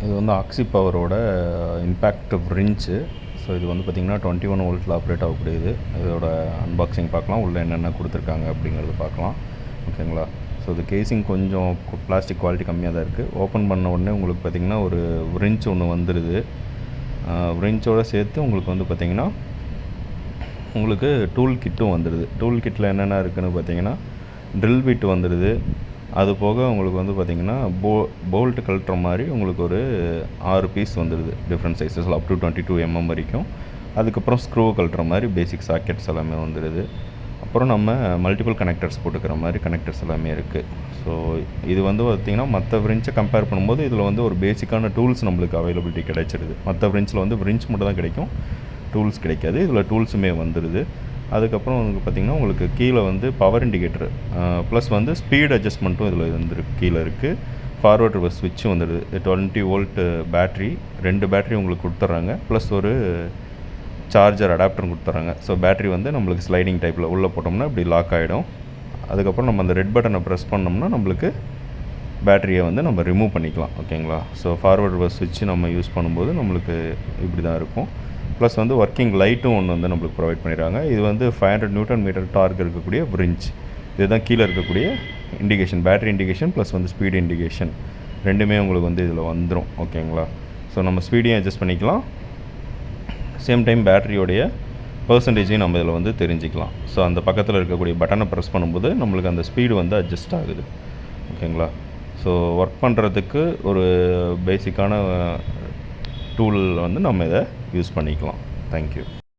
இது வந்து ஆக்சி பவரோட impact ரிஞ்சு. So இது வந்து பார்த்திங்கன்னா 21 வோல்ட்டில் ஆப்ரேட் ஆகக்கூடியது. இதோட அன்பாக்சிங் பார்க்கலாம், உள்ளே என்னென்ன கொடுத்துருக்காங்க அப்படிங்கிறது பார்க்கலாம். ஓகேங்களா? ஸோ இது கேசிங் கொஞ்சம் பிளாஸ்டிக் குவாலிட்டி கம்மியாக தான் இருக்குது. ஓப்பன் பண்ண உடனே உங்களுக்கு பார்த்திங்கன்னா ஒரு ரிஞ்ச் ஒன்று வந்துடுது. ரிஞ்சோடு சேர்த்து உங்களுக்கு வந்து பார்த்திங்கன்னா உங்களுக்கு டூல் கிட்டும் வந்துடுது. டூல் கிட்டில் என்னென்ன இருக்குதுன்னு பார்த்திங்கன்னா ட்ரில் பிட் வந்துடுது. அது போக உங்களுக்கு வந்து பார்த்திங்கன்னா போல்ட் கழட்டுற மாதிரி உங்களுக்கு ஒரு 6 பீஸ் வந்துடுது, டிஃப்ரெண்ட் சைஸஸில் அப் டு 22 mm வரைக்கும். அதுக்கப்புறம் ஸ்க்ரூ கழட்டுற மாதிரி பேசிக் சாக்கெட்ஸ் எல்லாமே வந்துடுது. அப்புறம் நம்ம மல்டிபிள் கனெக்டர்ஸ் போட்டுக்கிற மாதிரி கனெக்டர்ஸ் எல்லாமே இருக்குது. ஸோ இது வந்து பார்த்திங்கன்னா மற்ற விரிஞ்சை கம்பேர் பண்ணும்போது இதில் வந்து ஒரு பேசிக்கான டூல்ஸ் நம்மளுக்கு அவைலபிலிட்டி கிடைச்சிடுது. மற்ற விரிஞ்சில் வந்து விரிஞ்ச் மட்டும் தான் கிடைக்கும், டூல்ஸ் கிடைக்காது. இதில் டூல்ஸுமே வந்துடுது. அதுக்கப்புறம் வந்து பார்த்திங்கன்னா உங்களுக்கு கீழே வந்து பவர் இண்டிகேட்டர் ப்ளஸ் வந்து ஸ்பீட் அட்ஜஸ்ட்மெண்ட்டும் இதில் வந்து கீழே இருக்குது. ஃபார்வர்ட் ரிவர்ஸ் ஸ்விட்சும் வந்துடுது. 20 வோல்ட் பேட்ரி, 2 பேட்ரி உங்களுக்கு கொடுத்துட்றாங்க. ப்ளஸ் ஒரு சார்ஜர் அடாப்டரும் கொடுத்துட்றாங்க. ஸோ பேட்ரி வந்து நம்மளுக்கு ஸ்லைடிங் டைப்பில் உள்ளே போட்டோம்னா இப்படி லாக் ஆகிடும். அதுக்கப்புறம் நம்ம அந்த ரெட் பட்டனை ப்ரெஸ் பண்ணோம்னா நம்மளுக்கு பேட்டரியை வந்து நம்ம ரிமூவ் பண்ணிக்கலாம். ஓகேங்களா? ஸோ ஃபார்வர்ட் ரிவர்ஸ் ஸ்விட்ச் நம்ம யூஸ் பண்ணும்போது நம்மளுக்கு இப்படி தான் இருக்கும். ப்ளஸ் வந்து ஒர்க்கிங் லைட்டும் ஒன்று வந்து நம்மளுக்கு ப்ரொவைட் பண்ணிடுறாங்க. இது வந்து 500 Nm டார்க் இருக்கக்கூடிய விரிஞ்ச். இதுதான் கீழே இருக்கக்கூடிய இண்டிகேஷன், பேட்டரி இண்டிகேஷன் ப்ளஸ் வந்து ஸ்பீடு இண்டிகேஷன் ரெண்டுமே உங்களுக்கு வந்து இதில் வந்துடும். ஓகேங்களா? ஸோ நம்ம ஸ்பீடையும் அட்ஜஸ்ட் பண்ணிக்கலாம், சேம் டைம் பேட்டரியோடைய பர்சன்டேஜையும் நம்ம இதில் வந்து தெரிஞ்சிக்கலாம். ஸோ அந்த பக்கத்தில் இருக்கக்கூடிய பட்டனை ப்ரெஸ் பண்ணும்போது நம்மளுக்கு அந்த ஸ்பீடு வந்து அட்ஜஸ்ட் ஆகுது. ஓகேங்களா? ஸோ ஒர்க் பண்ணுறதுக்கு ஒரு பேசிக்கான டூல் வந்து நம்ம இதை யூஸ் பண்ணிக்கலாம். தேங்க்யூ.